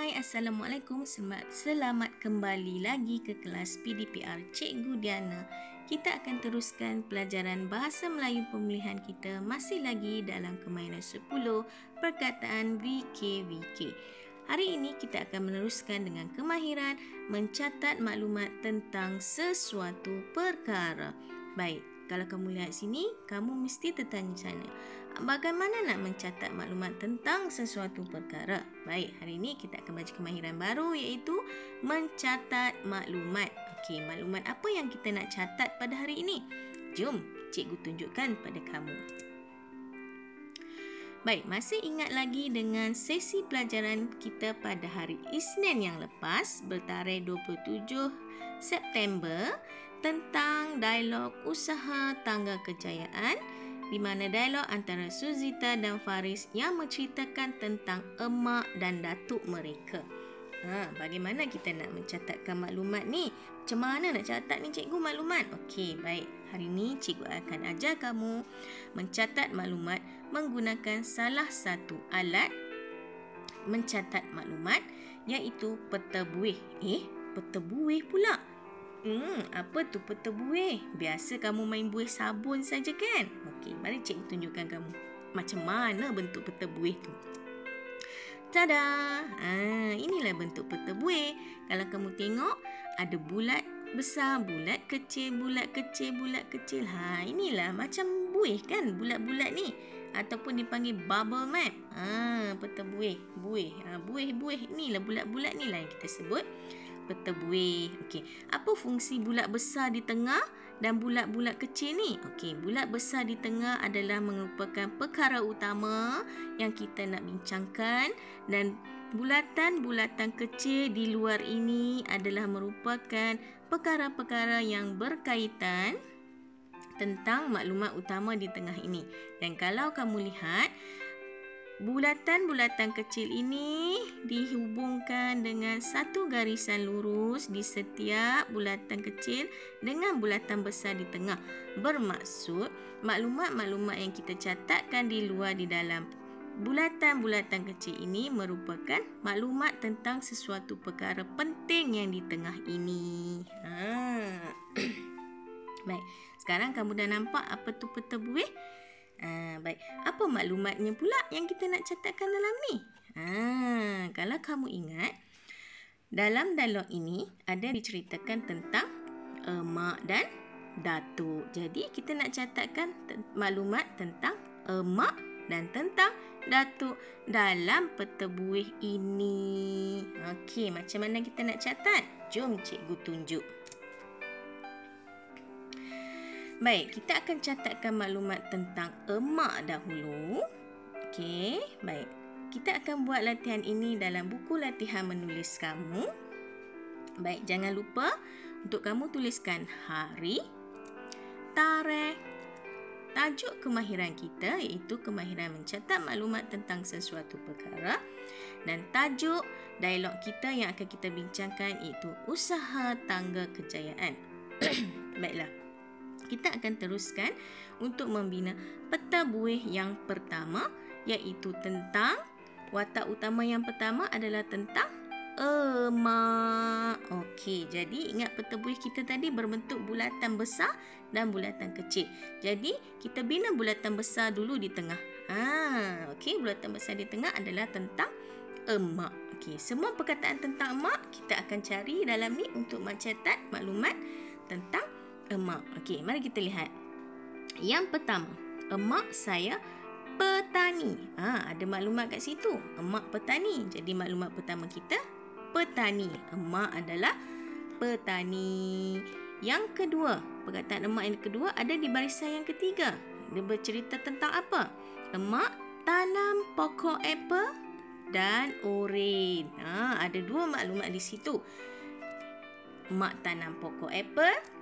Hai, Assalamualaikum. Selamat kembali lagi ke kelas PDPR Cikgu Diana. Kita akan teruskan pelajaran Bahasa Melayu Pemulihan kita masih lagi dalam kemainan 10 perkataan VKVK. Hari ini kita akan meneruskan dengan kemahiran mencatat maklumat tentang sesuatu perkara. Baik, kalau kamu lihat sini, kamu mesti tertanya sana, bagaimana nak mencatat maklumat tentang sesuatu perkara? Baik, hari ini kita akan baca kemahiran baru iaitu mencatat maklumat. Okey, maklumat apa yang kita nak catat pada hari ini? Jom cikgu tunjukkan pada kamu. Baik, masih ingat lagi dengan sesi pelajaran kita pada hari Isnin yang lepas bertarikh 27 September tentang dialog usaha tangga kejayaan, di mana dialog antara Suzita dan Faris yang menceritakan tentang emak dan datuk mereka. Bagaimana kita nak mencatatkan maklumat ni? Macam mana nak catat ni cikgu maklumat? Okey, baik. Hari ni cikgu akan ajar kamu mencatat maklumat menggunakan salah satu alat mencatat maklumat iaitu peta buih. Peta buih pula. Apa tu peta buih? Biasa kamu main buih sabun saja kan? Okey, mari cikgu tunjukkan kamu macam mana bentuk peta buih tu. Tada! Inilah bentuk peta buih. Kalau kamu tengok, ada bulat besar, bulat kecil, bulat kecil, bulat kecil. Inilah macam buih kan, bulat-bulat ni. Ataupun dipanggil bubble map. Peta buih. Buih. Inilah bulat-bulat ni lah yang kita sebut peta buih. Okey, apa fungsi bulat besar di tengah dan bulat-bulat kecil ni? Okey, bulat besar di tengah adalah merupakan perkara utama yang kita nak bincangkan, dan bulatan-bulatan kecil di luar ini adalah merupakan perkara-perkara yang berkaitan tentang maklumat utama di tengah ini. Dan kalau kamu lihat, bulatan-bulatan kecil ini dihubungkan dengan satu garisan lurus di setiap bulatan kecil dengan bulatan besar di tengah. Bermaksud, maklumat-maklumat yang kita catatkan di luar di dalam bulatan-bulatan kecil ini merupakan maklumat tentang sesuatu perkara penting yang di tengah ini. Baik, sekarang kamu dah nampak apa tu peta buih? Baik, apa maklumatnya pula yang kita nak catatkan dalam ni? Kalau kamu ingat, dalam dialog ini ada diceritakan tentang emak dan datuk. Jadi kita nak catatkan maklumat tentang emak dan tentang datuk dalam peta buih ini. Okey, macam mana kita nak catat? Jom cikgu tunjuk. Baik, kita akan catatkan maklumat tentang emak dahulu. Okey, baik. Kita akan buat latihan ini dalam buku latihan menulis kamu. Baik, jangan lupa untuk kamu tuliskan hari, tarikh, tajuk kemahiran kita iaitu kemahiran mencatat maklumat tentang sesuatu perkara, dan tajuk dialog kita yang akan kita bincangkan iaitu usaha tangga kejayaan. Baiklah. Kita akan teruskan untuk membina peta buih yang pertama iaitu tentang watak utama yang pertama adalah tentang emak. Okey, jadi ingat peta buih kita tadi berbentuk bulatan besar dan bulatan kecil. Jadi kita bina bulatan besar dulu di tengah. Okey, bulatan besar di tengah adalah tentang emak. Okey, semua perkataan tentang emak kita akan cari dalam ni untuk mencatat maklumat tentang emak. Okey, mari kita lihat. Yang pertama, emak saya petani. Ada maklumat kat situ. Emak petani. Jadi maklumat pertama kita petani. Emak adalah petani. Yang kedua, perkataan emak yang kedua ada di barisan yang ketiga. Dia bercerita tentang apa? Emak tanam pokok apple dan oren. Ada dua maklumat di situ. Emak tanam pokok apple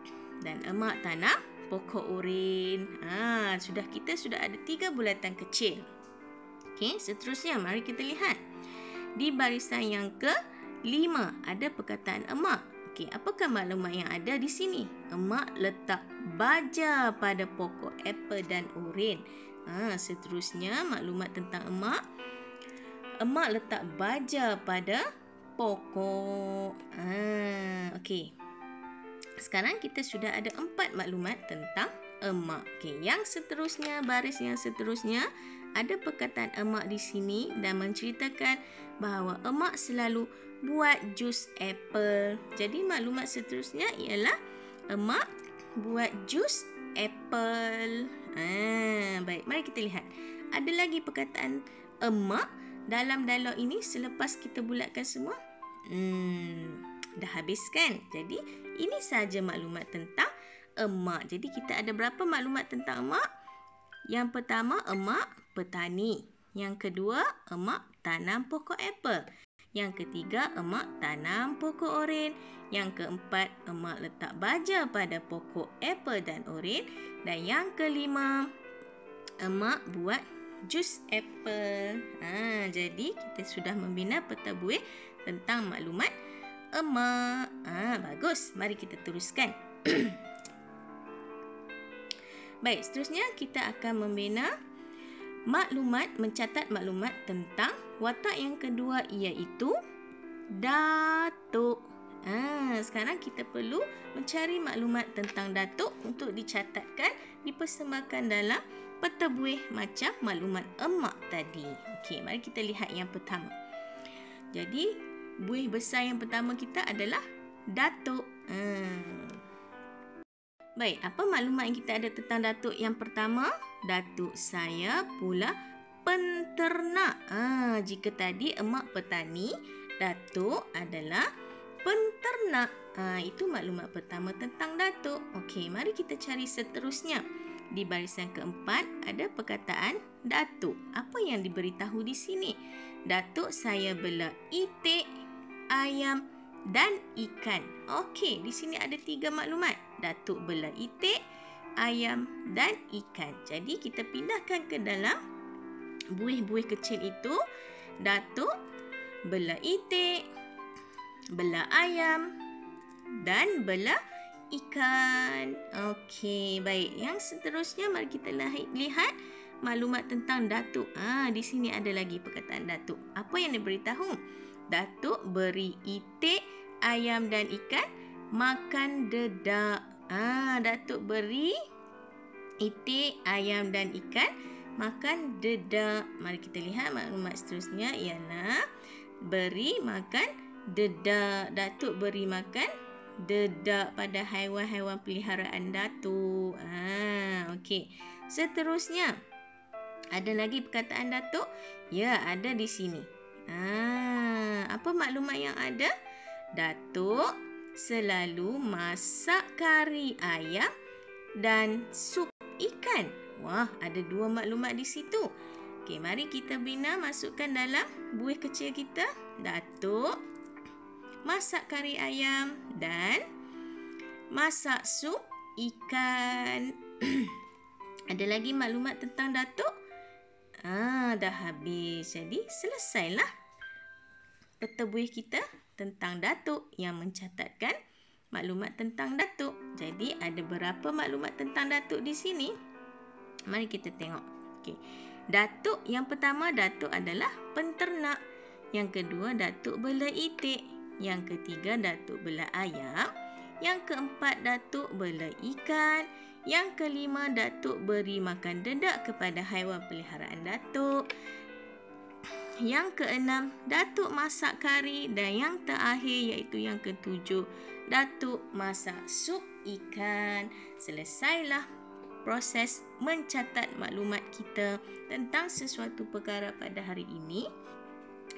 dan emak tanam pokok oren. Kita sudah ada 3 bulatan kecil. Okey, seterusnya mari kita lihat. Di barisan yang ke-5 ada perkataan emak. Okey, apakah maklumat yang ada di sini? Emak letak baja pada pokok apple dan oren. Seterusnya maklumat tentang emak. Emak letak baja pada pokok. Okey. Sekarang kita sudah ada 4 maklumat tentang emak. Okey, yang seterusnya, baris yang seterusnya, ada perkataan emak di sini dan menceritakan bahawa emak selalu buat jus apple. Jadi maklumat seterusnya ialah emak buat jus apple. Baik, mari kita lihat. Ada lagi perkataan emak dalam dialog ini selepas kita bulatkan semua? Dah habis kan? Jadi, ini sahaja maklumat tentang emak. Jadi, kita ada berapa maklumat tentang emak? Yang pertama, emak petani. Yang kedua, emak tanam pokok apple. Yang ketiga, emak tanam pokok oren. Yang keempat, emak letak baja pada pokok apple dan oren. Dan yang kelima, emak buat jus apple. Jadi, kita sudah membina peta buih tentang maklumat emak. Bagus. Mari kita teruskan. Baik, seterusnya kita akan membina mencatat maklumat tentang watak yang kedua iaitu datuk. Sekarang kita perlu mencari maklumat tentang datuk untuk dicatatkan, dipersembahkan dalam peta buih macam maklumat emak tadi. Okey, mari kita lihat yang pertama. Jadi, buih besar yang pertama kita adalah datuk. Baik, apa maklumat yang kita ada tentang datuk yang pertama? Datuk saya pula penternak. Jika tadi emak petani, datuk adalah penternak. Itu maklumat pertama tentang datuk. Okey, mari kita cari seterusnya. Di barisan keempat ada perkataan datuk. Apa yang diberitahu di sini? Datuk saya bela itik, ayam dan ikan. Okey, di sini ada 3 maklumat. Datuk bela itik, ayam dan ikan. Jadi kita pindahkan ke dalam buih-buih kecil itu. Datuk bela itik, bela ayam dan bela ikan. Okey, baik. Yang seterusnya mari kita lihat maklumat tentang datuk. Di sini ada lagi perkataan datuk. Apa yang diberitahu? Datuk beri itik, ayam dan ikan makan dedak. Datuk beri itik, ayam dan ikan makan dedak. Mari kita lihat maklumat seterusnya ialah beri makan dedak. Datuk beri makan dedak pada haiwan-haiwan peliharaan datuk. Okey. Seterusnya, ada lagi perkataan datuk? Ya, ada di sini. Apa maklumat yang ada? Datuk selalu masak kari ayam dan sup ikan. Wah, ada 2 maklumat di situ. Okey, mari kita bina, masukkan dalam buih kecil kita. Datuk masak kari ayam dan masak sup ikan. Ada lagi maklumat tentang datuk? Dah habis. Jadi, selesailah peta buih kita tentang datuk yang mencatatkan maklumat tentang datuk. Jadi, ada berapa maklumat tentang datuk di sini? Mari kita tengok. Okey. Datuk yang pertama, datuk adalah penternak. Yang kedua, datuk bela itik. Yang ketiga, datuk bela ayam. Yang keempat, datuk bela ikan. Yang kelima, datuk beri makan dedak kepada haiwan peliharaan datuk. Yang keenam, datuk masak kari. Dan yang terakhir iaitu yang ketujuh, datuk masak sup ikan. Selesailah proses mencatat maklumat kita tentang sesuatu perkara pada hari ini.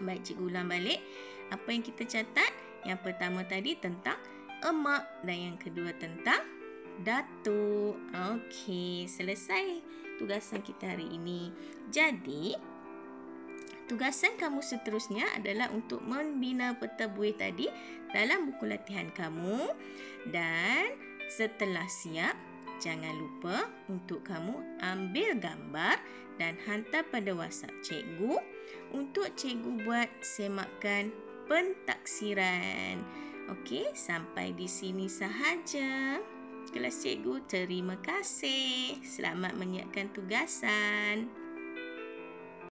Baik, cikgu ulang balik. Apa yang kita catat? Yang pertama tadi tentang emak dan yang kedua tentang datuk. Okey, selesai tugasan kita hari ini. Jadi, tugasan kamu seterusnya adalah untuk membina peta buih tadi dalam buku latihan kamu. Dan setelah siap, jangan lupa untuk kamu ambil gambar dan hantar pada WhatsApp cikgu untuk cikgu buat semakan pentaksiran. Okey, sampai di sini sahaja kelas cikgu. Terima kasih. Selamat menyiapkan tugasan.